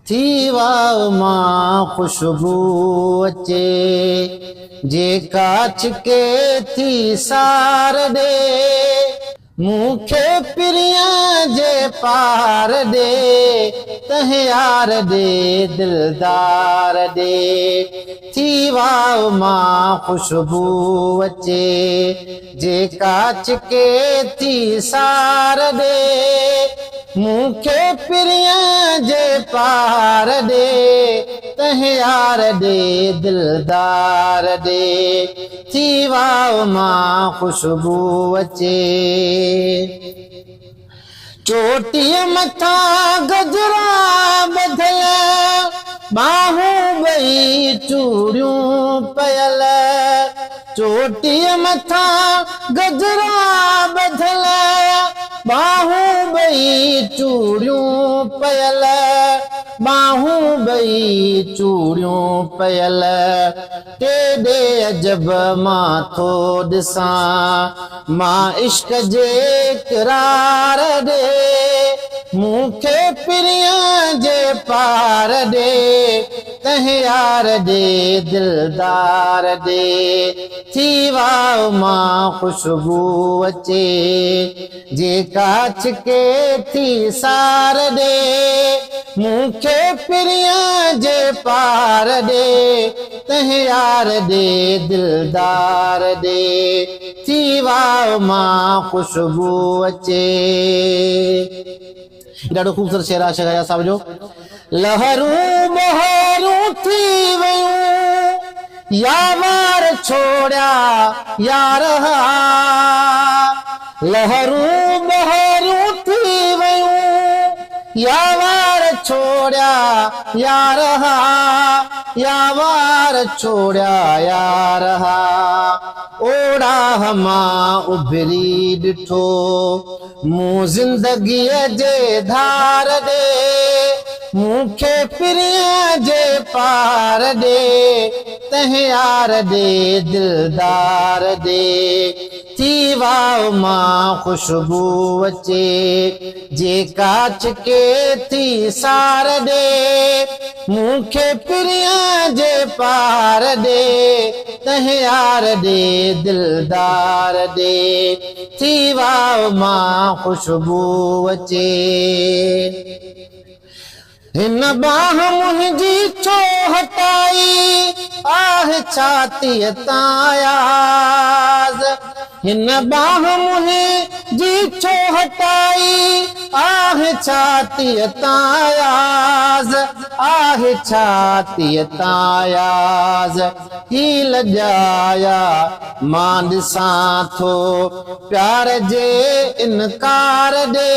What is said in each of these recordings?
थी वाव मां खुशबू अचे जे काच के थी सार दे मूंखे पिरिया जे पार दे तह यार दे दिलदार दे थी वाव मां खुशबू अचे जे काच के थी सार दे मूंखे पिरिया जे पार दे तह यार दे दिलदार दे थी वाव मां खुशबू अचे चोटीअ मथा गजरा बधल बाहूं ॿई चूड़ियूं पयल चोटीअ मथा गजरा बधल बाहूं ॿई चूड़ियूं पयल बाहूं ॿई चूड़ियूं पयल केॾे अजब मां थो ॾिसां मां इश्क जे इक़रार ॾे मूंखे पिरिया जे पार ॾे तह यार ॾे दिलदार ॾे थी वाव मां खुशबू अचे जे काच के थी सार ॾे मूंखे पिरिया जे पार ॾे तह यार ॾे दिलदार ॾे थी वाव मां खुशबू अचे ॾाढो ख़ूबसूरत शेर आहे शेख साहब जो लहरूं बहरूं थी वयूं यार छोड़िया यार लहरूं बहरूं थी वयूं यार छोड़िया यार यार छोड़िया यार ओड़ा मां उभरी ॾिठो मूं ज़िंदगीअ जे धार ॾे मूंखे पिरिया जे पार ॾे तह यार ॾे दिलदार ॾे थी वाव मां खुशबू अचे जे काच के थी सार ॾे मूंखे पिरिया जे पार ॾे तह यार ॾे दिलदार ॾे थी वाव मां खुशबू अचे हिन बाह मुंहिंजी छो हटाई आह छातीअ तायाज़ हिन बाह मुंहिंजी छो हटाई आह छातीअ तायाज़ आह छातीअ तायाज़ ही लॼाया मां ॾिसां थो प्यार जे इनकार ॾे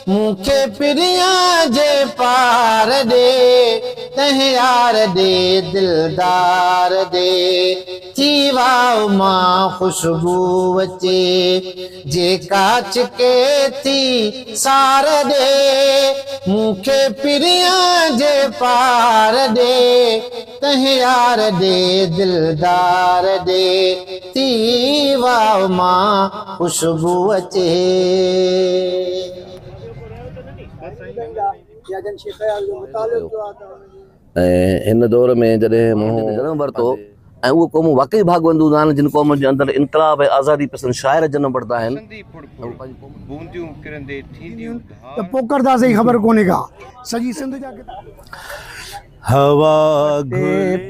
मूंखे पिरिया जे पार ॾे तह यार ॾे दिलदार ॾे थी वाव मां खुशबू अचे जे काच के थी सार ॾे मूंखे पिरिया जे पार ॾे तह यार ॾे दिलदार ॾे थी वाव मां खुशबू अचे इन दौर में जॾहिं मूं जनम वरितो ऐं उहो क़ौमूं वाकई भागवंदूं आहिनि जिन क़ौम जे अंदरि इनकलाब ऐं आज़ादी पसंदि शाइर जनम वठंदा आहिनि त पोइ करंदासीं ख़बर कोन्हे का सॼी सिंध जा हवा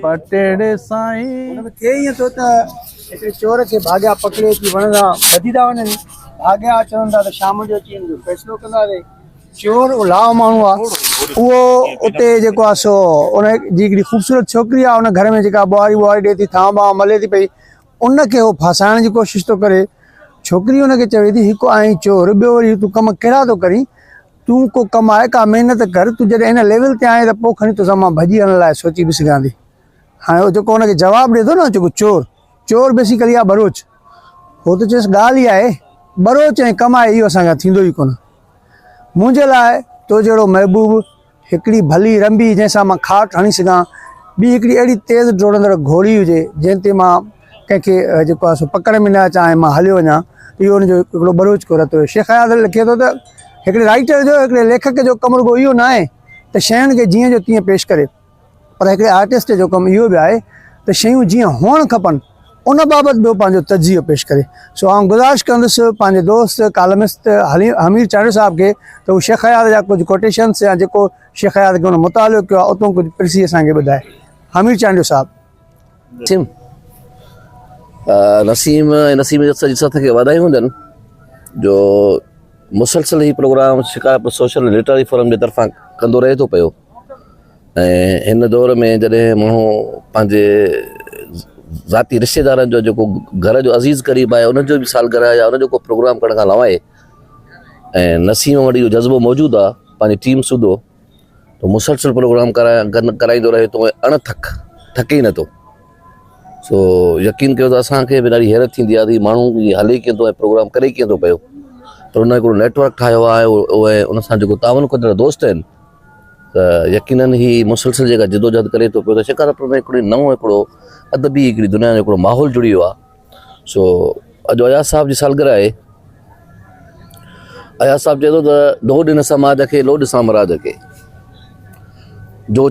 पटेड़ साईं हुन में थिए ईअं थो त हिकिड़े चोर खे भाॻिया पकड़े थी वणंदा वधी था वञनि भाॻिया चवंदा त शाम जो अची वेंदो फ़ैसिलो कंदासीं चोर उलाव माण्हू आहे उहो उते जेको आहे सो उन जी हिकिड़ी ख़ूबसूरत छोकिरी आहे उन घर में जेका ॿुहारी ॾिए थी थांव ॿांव मले थी पई उनखे उहो फासाइण जी कोशिशि थो करे छोकिरी उनखे चवे थी हिकु आहीं चोर ॿियो वरी तूं कमु कहिड़ा थो करीं तूं को कमु आहे का महिनत कर तूं जॾहिं हिन लेवल ते आहीं त पोइ खणी तोसां मां भॼी हलण लाइ सोची बि सघां थी हाणे उहो जेको हुनखे जवाबु ॾिए थो न जेको चोर चोर बेसिकली आहे बरोच हो तो चेस ॻाल्हि ई आहे बरोच ऐं कमाए इहो असांखां थींदो ई कोन मुंहिंजे लाइ तो जहिड़ो महबूब हिकिड़ी भली रंबी जंहिंसां मां खाट हणी सघां ॿी हिकिड़ी अहिड़ी तेज़ डोड़ंदड़ घोड़ी हुजे जंहिं ते मां कंहिंखे जेको आहे सो पकड़ में न अचां ऐं मां हलियो वञा इहो हुनजो हिकिड़ो बरोच को रतो शेख आयाद लिखे थो त हिकिड़े राइटर जो हिकिड़े लेखक जो कमु रुगो इहो न आहे त शयुनि खे जीअं जो तीअं पेश करे, पर हिकिड़े आर्टिस्ट जो कमु इहो बि आहे त शयूं जीअं हुअणु खपनि उन बाबति ॿियो पंहिंजो तजियो पेश करे। सो आउं गुज़ारिश कंदुसि पंहिंजे दोस्त कालमिस्ट हमीर चांडू साहिब खे त हू शेख हयात जा कुझु कोटेशन्स या जेको शेख हयात खे हुन मुतालो कयो आहे उतां कुझु प्रिसी असांखे ॿुधाए। हमीर चांडू साहिब। नसीम जी साथ खे वाधायूं हुजनि जो मुसलसल ही प्रोग्राम शिकायत सोशल लिटरेरी फोरम जे तरफ़ां कंदो रहे थो पियो। ऐं हिन दौर में जॾहिं माण्हू पंहिंजे ज़ाती रिश्तेदारनि जो जेको घर जो अज़ीज़ क़रीब आहे उनजो बि सालगिरह या उनजो को प्रोग्राम करण खां लवाए ऐं नसीम वटि इहो जज़्बो मौजूदु आहे पंहिंजी टीम सूधो तो मुसलसल प्रोग्राम कराईंदो रहे थो ऐं थके ई नथो। सो यकीन कयो त असांखे बि ॾाढी हैरत थींदी आहे त माण्हू हले कीअं थो ऐं प्रोग्राम करे कीअं थो पियो, पर उन हिकिड़ो नेटवर्क ठाहियो आहे उहे उन सां जेको तावन कंदड़ दोस्त आहिनि त यकीनन ही मुसलसल जेका जिदोजहद करे थो पियो त शिकारपुर में हिकिड़ी नओं हिकिड़ो अदबी हिकिड़ी दुनिया जो हिकिड़ो माहौल जुड़ी वियो आहे। सो अॼु अयाज़ साहिब जी सालगिरह आहे। अयाज़ साहिब चए थो त दो ॾिन समाज खे लो ॾिसां मराज खे, जो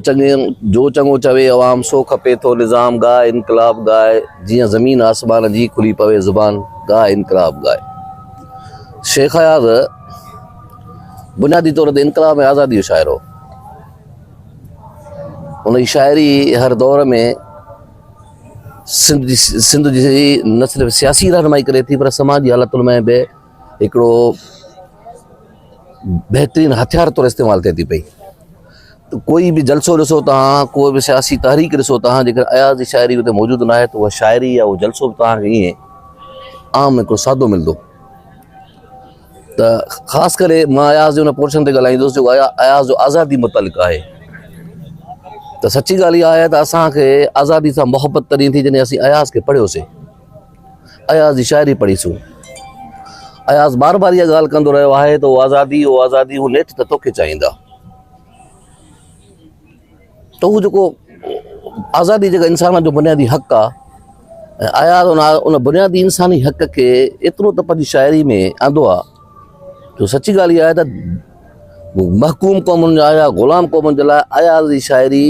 चङो चवे अवाम सो खपे थो निज़ाम गाए इनकलाब गाए, जीअं ज़मीन आसमान जी खुली पवे ज़ुबान गाए इनकलाब गाए। शेख हयात बुनियादी तौर ते इनकलाब ऐं आज़ादी जो शाइर हो। उन जी शाइरी हर दौर में सिंध जी न सिर्फ़ु सियासी रहनुमाई करे थी पर समाजी हालतुनि में बि हिकिड़ो बहितरीनु हथियार तौरु इस्तेमालु थिए थी पई। कोई बि जलसो ॾिसो तव्हां, कोई बि सियासी तहरीक ॾिसो तव्हां, जेकर अयाज़ जी शाइरी उते मौजूदु न आहे त उहा शाइरी या उहो जलसो बि तव्हांखे ईअं आम हिकिड़ो सादो मिलंदो। त ख़ासि करे मां अयाज़ जे हुन पोर्शन ते ॻाल्हाईंदुसि जेको अयाज़ जो आज़ादी मुतलिक़ आहे। त सची ॻाल्हि इहा आहे त असांखे आज़ादी सां मुहबत तॾहिं थी जॾहिं असीं अयाज़ खे पढ़ियोसीं, अयाज़ जी शाइरी पढ़ीसूं। अयाज़ बार बार इहा ॻाल्हि कंदो रहियो आहे त उहो आज़ादी हू नेठि त तोखे चाहींदा। त उहो जेको आज़ादी जेका इंसान जो बुनियादी हक़ आहे ऐं अयाज़ उन बुनियादी इंसानी हक़ खे एतिरो त पंहिंजी शाइरी में आंदो आहे जो सची ॻाल्हि इहा आहे त महकूम क़ौमुनि जा या ग़ुलाम क़ौमुनि जे लाइ अयाज़ जी शाइरी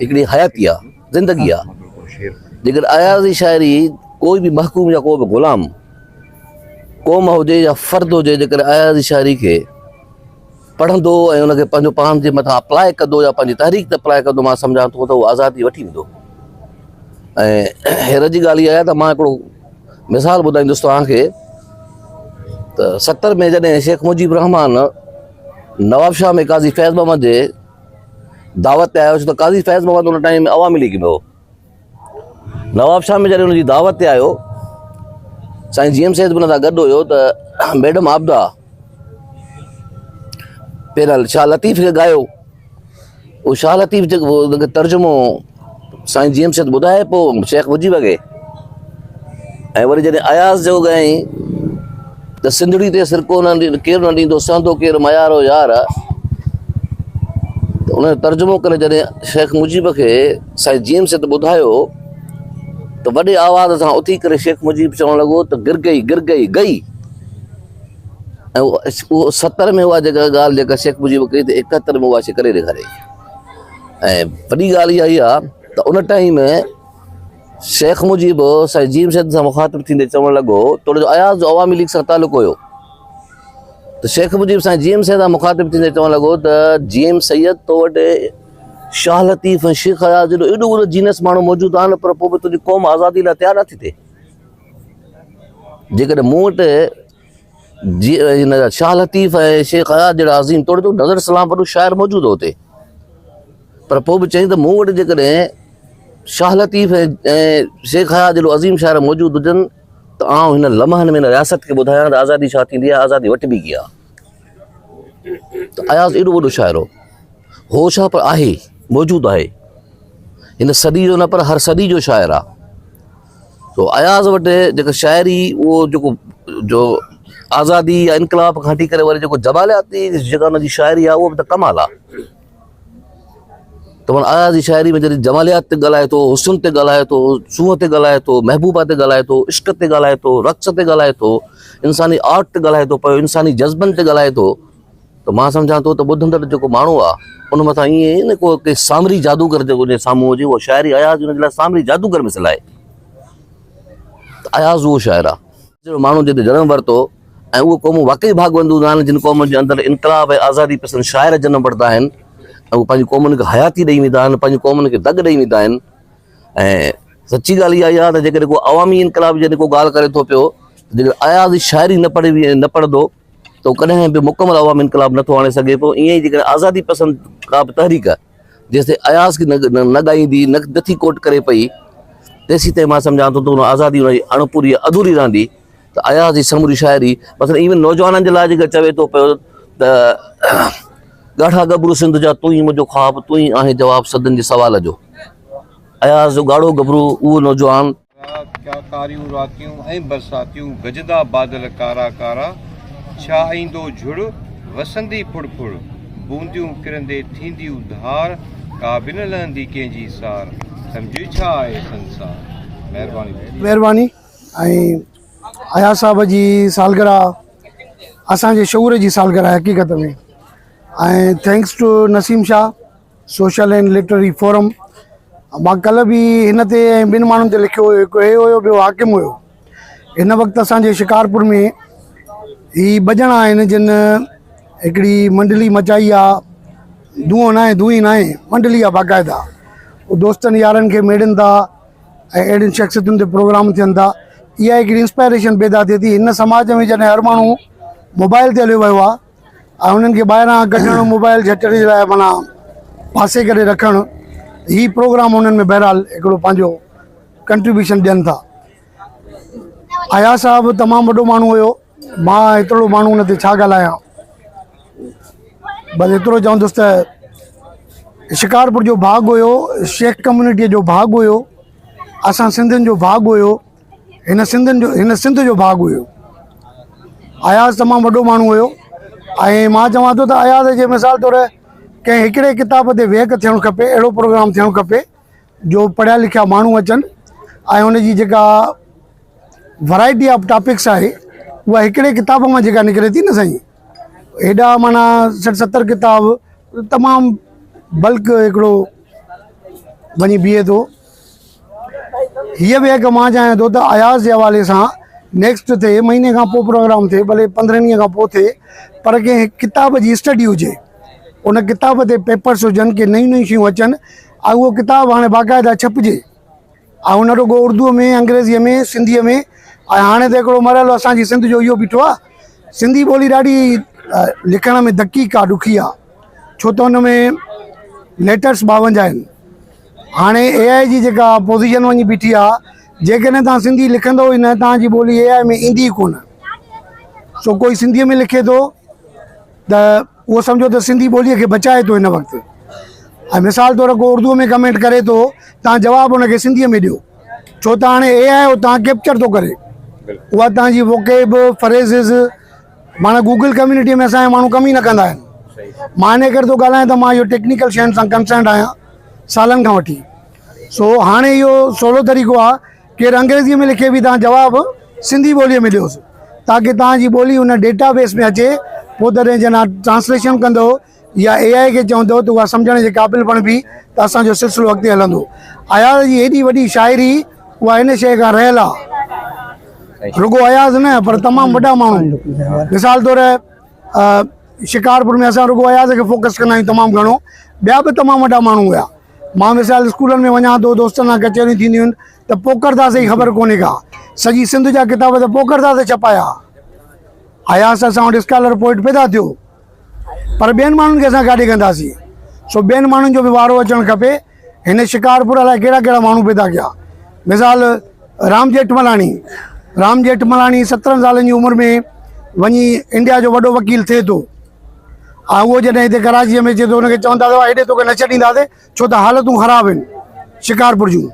हिकिड़ी हयाती आहे, ज़िंदगी आहे। जेकर अयाज़ जी शाइरी कोई बि महकूम या को बि ग़ुलाम क़ौम हुजे या फ़र्द हुजे, जेकर अयाज़ जी शाइरी खे पढ़ंदो ऐं उनखे पंहिंजो पाण जे मथां अप्लाई कंदो या पंहिंजी तहरीक ते अप्लाई कंदो, मां सम्झां थो त उहो आज़ादी वठी वेंदो। ऐं हैरत जी ॻाल्हि इहा आहे त मां हिकिड़ो मिसाल ॿुधाईंदुसि तव्हांखे त 70 में जॾहिं शेख मुजीब रहमान नवाबशाह में काज़ी फैज़ मोहम्मद जे दावत ते आयो, छो त काज़ी फैज़ मोहम्मद उन टाइम में अवामी लीग में हो। नवाबशाह में जॾहिं हुनजी दावत ते आयो, साईं जीएम सैद बि हुन सां गॾु हुयो त मैडम आबदा पहिरियां शाह लतीफ़ खे ॻायो। उहो शाह लतीफ़ जेको हुनखे तर्जुमो साईं जीएम सैद ॿुधाए पोइ शेख मुजीब खे, ऐं वरी जॾहिं अयाज़ जो ॻायईं त सिंधड़ी ते सिरको न केरु न ॾींदो सहंदो केरु मयारो यार, त उन तर्जुमो करे जॾहिं शेख मुजीब खे साईं जीएम सैद ॿुधायो त वॾे आवाज़ सां उथी करे शेख मुजीब चवणु लॻो त गिर गई। ऐं उहो 70 में उहा जेका ॻाल्हि जेका शेख मुजीब कई त 71 में उहा शइ करे ॾेखारे। ऐं वॾी ॻाल्हि इहा ई आहे त उन टाइम में शेख मुजीब साईं जीएम सैद सां मुखातिब थींदे चवणु लॻो, तोड़ो अयाज़ जो अवामी लीग सां तालुक़ु हुयो, त शेख मुजीब साईं जीएम सैद सां मुखातिब थींदे चवणु लॻो त जीएम सैयद तो वटि शाह लतीफ़ ऐं शेख हयात जो एॾो वॾो जीनस माण्हू मौजूदु आहे न, पर पोइ बि तुंहिंजी क़ौम आज़ादी लाइ तयारु नथी थिए। जेकॾहिं मूं वटि हिन शाह लतीफ़ ऐं शेख हयात जहिड़ा अज़ीम तोड़े तो नज़र सलाम वॾो शाइर मौजूदु हो हुते, पर पोइ बि चईं त मूं वटि जेकॾहिं शाह लतीफ़ ऐं शेख हयात जहिड़ो अज़ीम शाइर मौजूदु हुजनि त आउं हिन लम्हनि में हिन रियासत खे ॿुधायां त आज़ादी छा थींदी आहे, आज़ादी वठी बि कीअं आहे। त अयाज़ एॾो वॾो शाइर हो छा, पर आहे मौजूदु आहे हिन सदी जो न पर हर सदी जो शाइर आहे। तो अयाज़ वटि जेका शाइरी उहो जेको जो आज़ादी या इनकलाब खां हटी करे वरी जेको जमालियाती जेका हुनजी शाइरी आहे उहो बि त कमाल आहे। त अयाज़ जी शाइरी में जॾहिं जमालियात ते ॻाल्हाए थो, हुस्न ते ॻाल्हाए थो, सूंहं ते ॻाल्हाए थो, महबूबा ते ॻाल्हाए थो, इश्क ते ॻाल्हाए थो, रक़्स ते ॻाल्हाए थो, इंसानी आर्ट ते ॻाल्हाए थो पियो, इंसानी जज़्बनि ते ॻाल्हाए थो, त त मां सम्झां थो त ॿुधंदड़ जेको माण्हू आहे उन मथां ईअं न को के सामरी जादूगर जेको जे साम्हूं हुजे उहो शाइरी अयाज़ हुनजे लाइ सामरी जादूगर मिसल आहे। त अयाज़ उहो शाइर आहे जहिड़ो माण्हू जिते जनमु वरितो ऐं उहो क़ौमूं वाक़ई भागवंदूं आहिनि जिन क़ौमुनि जे अंदरि इनकलाब ऐं आज़ादी पसंदि शाइर जनमु वठंदा आहिनि ऐं उहे पंहिंजी क़ौमुनि खे हयाती ॾेई वेंदा आहिनि, पंहिंजी क़ौमुनि खे दग ॾेई वेंदा आहिनि। ऐं सची ॻाल्हि इहा आहे त जेकॾहिं को अवामी इनकलाब जॾहिं को ॻाल्हि करे थो पियो जेकॾहिं अयाज़ शाइरी न पढ़ंदो त उहो कॾहिं बि मुकमल अवामी इनकलाब नथो आणे सघे पियो। ईअं ई जेकॾहिं आज़ादी पसंदि का बि तहरीक जेसिताईं अयाज़ खे न ॻाईंदी नथी कोट करे पई तेसीं ताईं मां सम्झां थो त उन आज़ादी हुनजी अणपूरी अधूरी रहंदी। त अयाज़ जी समूरी शाइरी मतिलबु इवन नौजवाननि जे लाइ जेकर चवे थो पियो त ॻाढ़ा गबरू सिंध जा तूं ई मुंहिंजो ख़्वाबु तूं ई आहे जवाबु सदन जे सवाल जो। अयाज़ जो ॻाढ़ो गबरू उहो नौजवान क्या कारियूं रातियूं ऐं बरसातियूं गजदा बादल कारा कारा छा ईंदो झुड़ वसंदी फुड़ फुड़ बूंदियूं किरंदे थींदियूं धार का बि न लहंदी कंहिंजी सार सम्झी छा आहे संसार। महिरबानी। ऐं अयाज़ साहब जी सालगिरह असांजे शऊर जी सालगिरह आहे हक़ीक़त में। ऐं thanks to Naseem Shah social and literary forum. मां कल्ह बि हिन ते ऐं ॿिनि माण्हुनि ते लिखियो हुयो, हिकु हे हुयो ॿियो हाकिम हुयो। हिन वक़्तु असांजे शिकारपुर में ही ॿ ॼणा आहिनि जिन हिकिड़ी मंडली मचाई आहे। धूओं न आहे धूई न आहे मंडली आहे बाक़ाइदा। उहे दोस्तनि यारनि खे मेड़नि था ऐं अहिड़ियुनि शख़्सियतुनि ते प्रोग्राम थियनि था। इहा हिकिड़ी इंस्पायरेशन पैदा थिए थी। हिन समाज में जॾहिं हर माण्हू मोबाइल ते हलियो वियो आहे ऐं उन्हनि खे ॿाहिरां कढणु मोबाइल झटड़े जे लाइ माना पासे करे रखणु ही प्रोग्राम उन्हनि में बहरहाल हिकिड़ो पंहिंजो कंट्रीब्यूशन ॾियनि था। अयाज़ साहब तमामु वॾो माण्हू हुयो। मां एतिरो माण्हू हुन ते छा ॻाल्हायां, बस एतिरो चवंदुसि त शिकारपुर जो भाॻ हुयो, शेख कम्यूनिटीअ जो भाॻ हुयो, असां सिंधियुनि जो भाॻ हुयो, हिन सिंध जो भाॻ हुयो। अयाज़ तमामु वॾो माण्हू हुयो। ऐं मां चवां थो त अयाज़ जे मिसाल तौरु कंहिं हिकिड़े किताब ते वेहक थियणु खपे, अहिड़ो प्रोग्राम थियणु खपे जो पढ़िया लिखिया माण्हू अचनि ऐं हुनजी जेका वैरायटी ऑफ टॉपिक्स आहे उहा हिकिड़े किताब मां जेका निकिरे थी न साईं, हेॾा माना 60-70 किताब तमामु बल्क हिकिड़ो वञी बीहे थो। हीअ बि हिकु मां चाहियां थो त अयाज़ जे हवाले सां नेक्स्ट थिए, महीने खां पोइ प्रोग्राम थिए, भले 15 ॾींहं खां पोइ थिए, पर कंहिं किताब जी स्टडी हुजे, उन किताब ते पेपर्स हुजनि कि नयूं नयूं शयूं अचनि ऐं उहो किताब हाणे बाक़ाइदा छपिजे ऐं न रुगो उर्दूअ में, अंग्रेज़ीअ में, सिंधीअ में। ऐं हाणे त हिकिड़ो मरहलो असांजी सिंध जो इहो बीठो आहे, सिंधी ॿोली ॾाढी लिखण में दक़ीक़ आहे, ॾुखी आहे, छो त हुन में लेटर्स 52 आहिनि। हाणे AI जी जेका पोज़ीशन वञी बीठी आहे, जेकॾहिं तव्हां सिंधी लिखंदो ई न तव्हांजी ॿोली AI में ईंदी ई कोन। सो कोई सिंधीअ में लिखे थो त उहो सम्झो त सिंधी ॿोलीअ खे बचाए थो हिन वक़्तु। ऐं मिसाल तौरु को उर्दूअ में कमेंट करे थो, तव्हां जवाबु हुनखे सिंधीअ में ॾियो, छो त हाणे AI हो तव्हां कैप्चर थो करे उहा तव्हांजी वोकेब फ्रेज़िस। माना गूगल कम्यूनिटी में असांजा माण्हू कम ई न कंदा आहिनि। मां इन करे थो ॻाल्हायां त मां इहो टेक्निकल शयुनि सां कंसर्न आहियां सालनि खां वठी। सो हाणे इहो सवलो तरीक़ो आहे केरु अंग्रेज़ीअ में लिखे बि तव्हां जवाबु सिंधी ॿोलीअ में ॾियोसि ताकी तव्हांजी ॿोली हुन डेटाबेस में अचे। पोइ तॾहिं जना ट्रांसलेशन कंदो या AI खे चवंदो त उहा सम्झण जे क़ाबिल बणिबी त असांजो सिलसिलो अॻिते हलंदो। अयाज़ जी हेॾी वॾी शाइरी उहा हिन शइ खां रहियल आहे। रुगो अयाज़ न पर तमामु वॾा माण्हू, मिसाल तौरु शिकारपुर में असां रुगो अयाज़ खे फोकस कंदा आहियूं तमामु घणो, ॿिया बि तमामु वॾा माण्हू हुया। मां मिसाल स्कूलनि में वञा थो, दोस्तनि सां कचहरियूं थींदियूं आहिनि त पोकरदास जी ख़बर कोन्हे का, सॼी सिंध जा किताब त पोकरदास छपाया। अयाज़ सां वटि स्कॉलर पोइट पैदा थियो, पर ॿियनि माण्हुनि खे असां काॾे कंदासीं। सो ॿियनि माण्हुनि जो बि वारो अचणु खपे। हिन शिकारपुर अलाए कहिड़ा कहिड़ा माण्हू पैदा कया। मिसाल राम जेठमलाणी 17 सालनि जी उमिरि में वञी इंडिया जो वॾो वकील थिए थो ऐं उहो जॾहिं हिते कराचीअ में अचे थो हुनखे चवंदा हुआ हेॾे तोखे न छॾींदासीं छो त हालतूं ख़राबु आहिनि शिकारपुर जूं।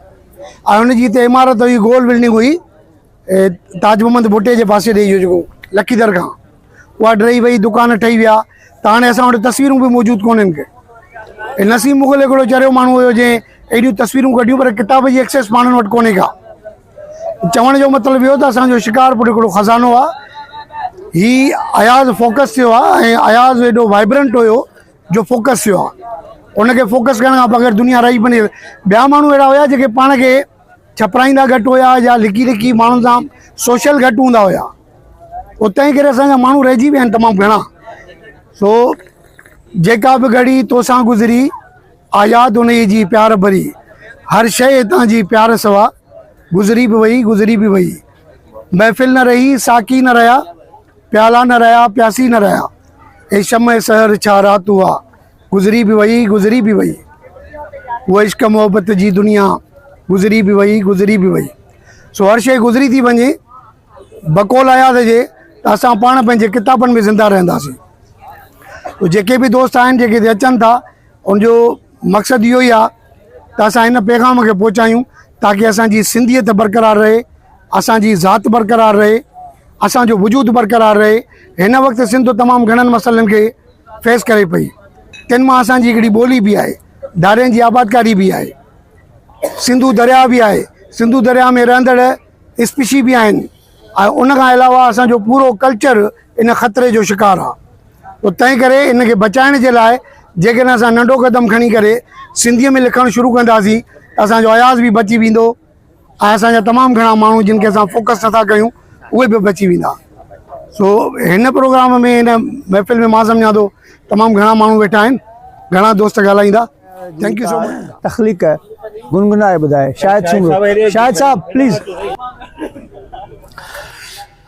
ऐं हुनजी हिते इमारत हुई, गोल बिल्डिंग हुई ताज मोहम्मद भुट्टे जे पासे ॾेई जो लखीदर खां, उहा ड्रही वई, दुकान ठही विया। त हाणे असां वटि तस्वीरूं बि मौजूदु कोन्हनि के। नसीम मुग़ल हिकिड़ो चरियो माण्हू हुयो जंहिं एॾियूं तस्वीरूं कढियूं, पर किताब जी एक्सेस माण्हुनि वटि कोन्हे का। चवण जो मतिलबु इहो त असांजो शिकारपुर हिकिड़ो ख़ज़ानो आहे। ही अयाज़ फोकस थियो आहे ऐं अयाज़ एॾो वाइब्रेंट हुयो जो फोकस थियो आहे। उनखे फोकस करण खां बग़ैर दुनिया रही बने। ॿिया माण्हू अहिड़ा हुया जेके पाण खे छपराईंदा घटि हुया या लिकी लिकी माण्हुनि सां सोशल घटि हूंदा हुया। उतां ई करे असांजा माण्हू रहिजी विया आहिनि तमामु घणा। सो जेका बि घड़ी तोसां गुज़री आयाद उन जी प्यार भरी, हर शइ हितां जी प्यार सवा गुज़री बि वई गुज़री बि वई। महफ़िल न रही, साकी न रहिया, प्याला न रहिया, प्यासी न रहिया। ए शम सहर छा रात हुआ, गुज़री बि वई गुज़री बि वई। उहा इश्क मोहब्बत जी दुनिया गुज़री बि वई गुज़री बि वई। सो हर शइ गुज़री थी वञे, बकोल आयाद जे त असां पाण पंहिंजे किताबनि में ज़िंदा रहंदासीं। तो जेके बि दोस्त आहिनि जेके हिते अचनि था, उनजो मक़सदु इहो ई आहे त असां हिन पैगाम खे पहुचायूं ताकी असांजी सिंधियत बरक़रार रहे, असांजी ज़ात बरक़रार रहे, असांजो वजूद बरक़रार रहे। हिन वक़्तु सिंध तमामु घणनि मसइलनि खे फेस करे पई। तिन मां असांजी हिकिड़ी ॿोली बि आहे, धारियुनि जी आबादकारी बि आहे, सिंधू दरिया बि आहे, सिंधू दरिया में रहंदड़ स्पीशी बि आहिनि, ऐं उन खां अलावा असांजो पूरो कल्चर इन ख़तरे जो शिकार आहे। तो तंहिं करे इनखे बचाइण जे लाइ जेकॾहिं असां नंढो क़दम खणी करे सिंधीअ में लिखणु शुरू कंदासीं त असांजो अयाज़ बि बची वेंदो ऐं असांजा तमामु घणा माण्हू जिन खे असां फोकस नथा कयूं उहे बि बची वेंदा। सो हिन प्रोग्राम में, हिन महफ़िल में मां सम्झां थो तमामु घणा माण्हू वेठा आहिनि, घणा दोस्त ॻाल्हाईंदा। Thank you so much. तख़लीक गुनगुनाए ॿुधाए शाहिद साहब प्लीज़।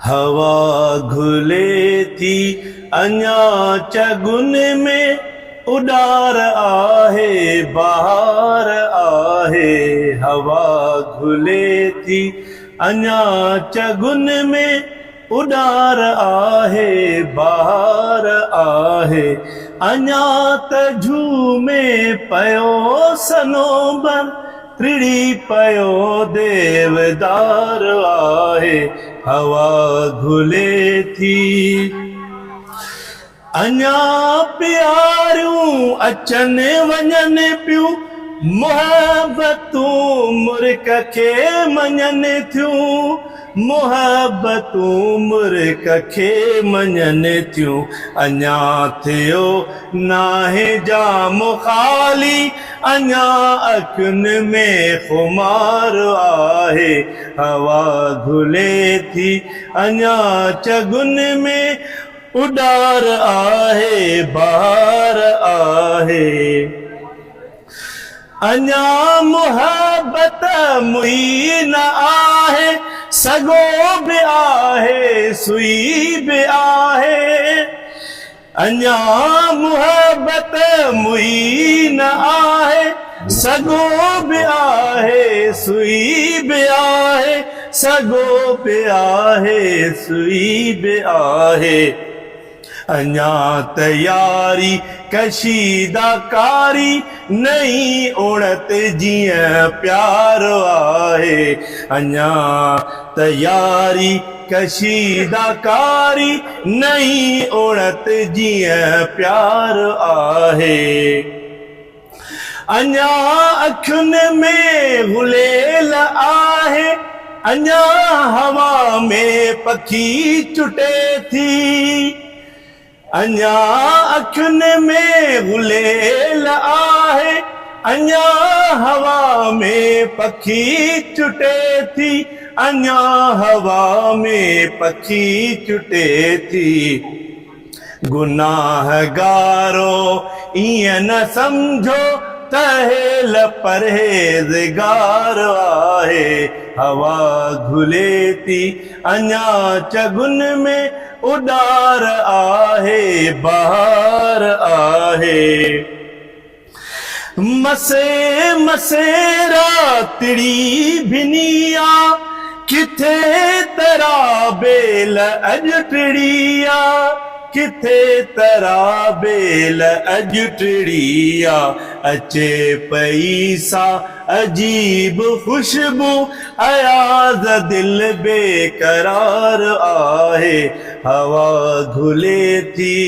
हवा घुले थी अञा चगुन में, उडार आहे बहार आहे। हवा घुले थी अञा चगुन में, उडार आहे बहार आहे। अञा त झूमे पयो सनोबर, त्रिड़ी पयो देवदार आहे। हवा घुले थी अञा प्यारियूं अचनि वञनि पियूं, मोहब्बतूं मुर्क खे मञनि थियूं, मोहब्बतूं मुर्क खे मञनि थियूं। अञा थियो नाहे जाम ख़ाली, अञा अखियुनि में खुमार आहे। हवा घुले थी अञा चगुन में, उडार आहे बहार आहे। अञा मोहब्बत मुई न आहे, सगो बि आहे सुई बि आहे। अञा मोहब्बत मुई न आहे, सगो बि आहे सुई बि आहे। सगो बि आहे सुई बि आहे। अञा तयारी कशीदा कारी, नई उणत जीअं प्यार आहे। अञा तयारी कशीदा कारी, नई उणत जीअं प्यार आहे। अञा अखियुनि में गुलेल आहे, अञा हवा में पखी चुटे थी। अञा अखियुनि में गुलेल आहे, अञा हवा में पखी चुटे थी। अञा हवा में पखी चुटे थी। गुनाहगारो ईअं न सम्झो तहेल परहेज़गार आहे। हवा घुले थी अञा चगुन में, उडार आहे बहार आहे। मसे मसे रातड़ी भिनिया, किथे तरा बेल अॼु टिड़िया। किथे तरा बेल अॼु टिड़िया। अचे पई सा अजीब खुशबू, अयाज़ दिल बेकरार आहे। हवा घुले थी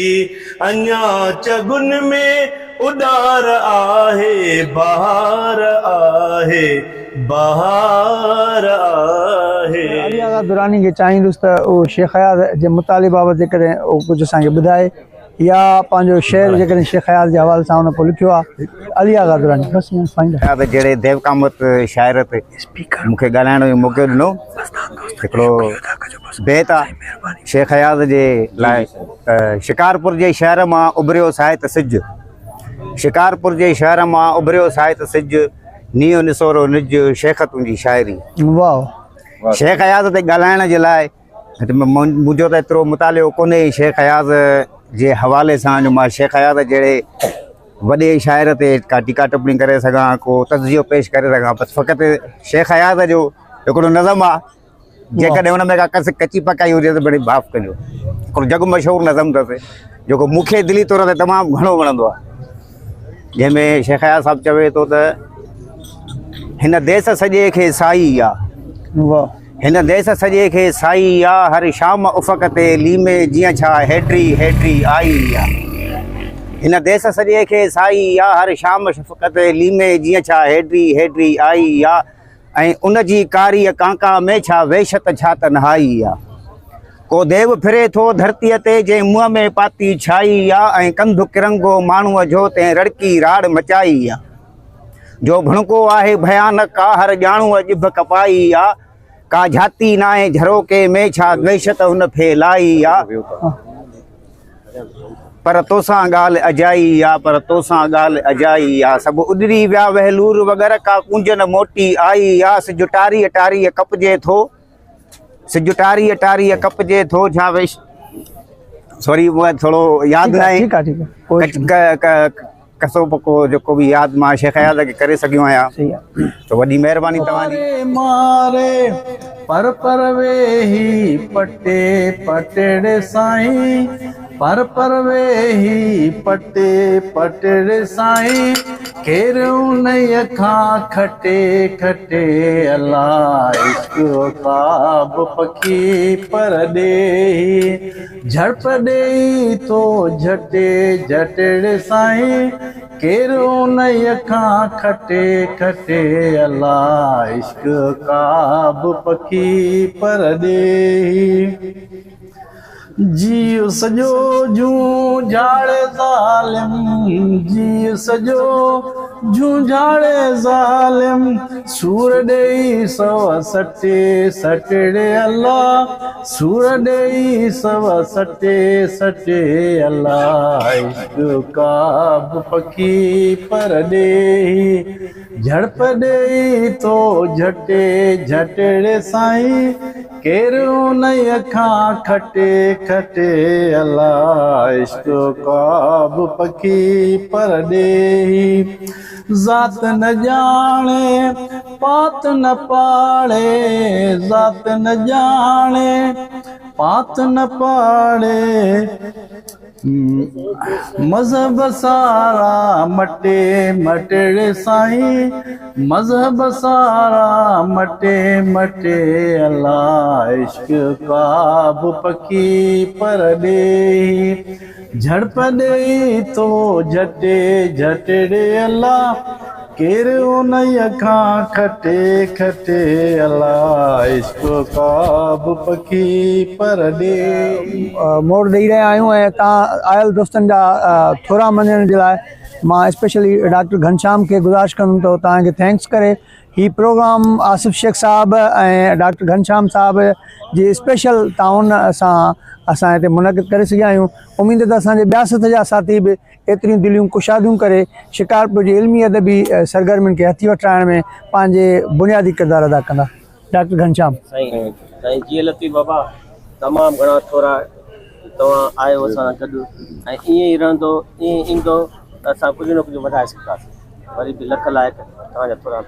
अञा चगुन में, उडार आहे बहार आहे बहार आहे। आगा दुरानी खे चाहींदुसि त उहो शेख हयात जे मुताले बाबति जेकॾहिं उहो कुझु असांखे ॿुधाए या पंहिंजो शेर जेकॾहिं शेख हयात जे हवाले सां हुन पोइ लिखियो आहे। अली आगा दुरानी बसि ईअं फाइंड त जहिड़े देवकामत शाइर ते मूंखे ॻाल्हाइण जो मौक़ो ॾिनो हिकिड़ो बैत आहे शेख हयात जे लाइ शिकारपुर जे शहर मां उभरियो साहित्य सिज, शिकारपुर जे शहर मां उभरियो साहित्य सिज, नियो निसोरो निज शेख तुंहिंजी शाइरी। वाह शेख हयात ते ॻाल्हाइण जे लाइ मुंहिंजो त एतिरो मुतालियो कोन्हे शेख हयात जे हवाले सां जो मां शेख हयात जहिड़े वॾे शाइर ते का टीका टिप्पणी करे सघां, को तज़ियो पेश करे सघां। बसि फ़क़ति शेख हयात जो हिकिड़ो नज़म आहे जेकॾहिं हुन में का कची पकाई हुजे त बड़ी माफ़ कजो। हिकिड़ो जग मशहूरु नज़म अथसि जेको मूंखे दिली तौर ते तमामु घणो वणंदो आहे, जंहिंमें शेख हयात साहिबु चवे थो त हिन देस सॼे खे साई आहे, वाह हिन देस सॼे खे साई आहे, हर शाम उफ़क़ ते लीमे जीअं छा हेडरी हेडरी आई आहे। हिन देस सॼे खे साई आहे, हर शाम उफ़क़ ते लीमे जीअं छा हेडरी हेडरी आई आहे। ऐं उन जी कारीअ कांका में छा वेशत छा त नहाई आहे। को देव फिरे थो धरतीअ ते जंहिं मुंहं में पाती छाई आहे, ऐं कंधु किरंगो माण्हूअ जो तंहिं रड़की राड़ मचाई आहे। जो भणको आहे भयानक का हर ॼाणूअ ॼिभ कपाई आहे, का झाती नाहे झरोके में छा द्वेषत हुन फैलाई आहे। पर तोसां ॻाल्हि अजाई आहे, पर तोसां ॻाल्हि अजाई आहे, सभु उॾरी विया वहलूर वग़ैरह का कुंजन मोटी आई आहे। सिज टारीअ टारीअ कपजे थो, सिज टारीअ टारीअ कपजे थो, छा वेश सॉरी उहा थोरो यादि न आहे, ठीकु आहे ठीकु आहे कसो पको जेको बि यादि मां शेख हयात खे करे सघियो आहियां, सही आहे। तो वॾी महिरबानी तव्हांजी। मारे पर वेही पटे पटेड़े साईं, पर वेही पटे पटेड़े साईं, केर उन्हीअ खां खटे खटे अलाह इश्क ख्वाब पखी पर ॾेही, झड़प ॾेई तो झटे झटेड़े साईं, केर उन्हीअ खां खटे खटे अलाह इश्क ख्वाब पखी पर ॾेही। जीउ सॼो जूं झाड़े ज़ालिम, जीउ सॼो जूं झाड़े ज़ालिम, सूर ॾेई सव सटे सटेड़े अलाह, सूर ॾेई सव सटे सटे अलाह इश्क ख्वाब पखी पर ॾेही, झड़प ॾेई तो झटे झटेड़े साईं, केर उन्हीअ खां खटे खटे अलाह इश्क ख्वाब पखी पर ॾेही। ज़ात न ॼाणे पात न पाड़े, ज़ात न ॼाणे पात न पाड़े, मज़हब सारा मटे मटेड़े साईं, मज़हब सारा मटे मटे अलाह इश्क ख्वाब पखी पर ॾेही, झड़प ॾेई तो झटे झटेड़े अलाह, केर उन्हीअ खां खटे खटे अलाह इश्क ख्वाब पखी पर ॾेही। मोड़ ॾेई रहिया आहियूं ऐं तव्हां आयल दोस्तनि जा थोरा मञण जे लाइ मां स्पेशली डॉक्टर घनश्याम खे गुज़ारिश कंदुमि त तव्हांखे थैंक्स करे ही प्रोग्राम आसिफ़ शेख साहब ऐं डॉक्टर घनश्याम साहब जी स्पेशल ताउन सां असां हिते मुनक़िद करे सघिया आहियूं। उमेद त असांजे ॿिया सथ जा साथी बि एतिरियूं दिलियूं कुशादियूं करे शिकारपुर जी इल्मी अदबी सरगर्मियुनि खे हथी वठाइण में पंहिंजे बुनियादी किरदारु अदा कंदा। डॉक्टर घनश्याम साईं साईं जी लतीफ़ बाबा तमामु घणा थोरा तव्हां आयो असां गॾु ऐं ईअं ई रहंदो ईअं ईंदो त असां कुझु न कुझु वधाए सघंदासीं। वरी बि लख लाइक़ु तव्हांजा थोरा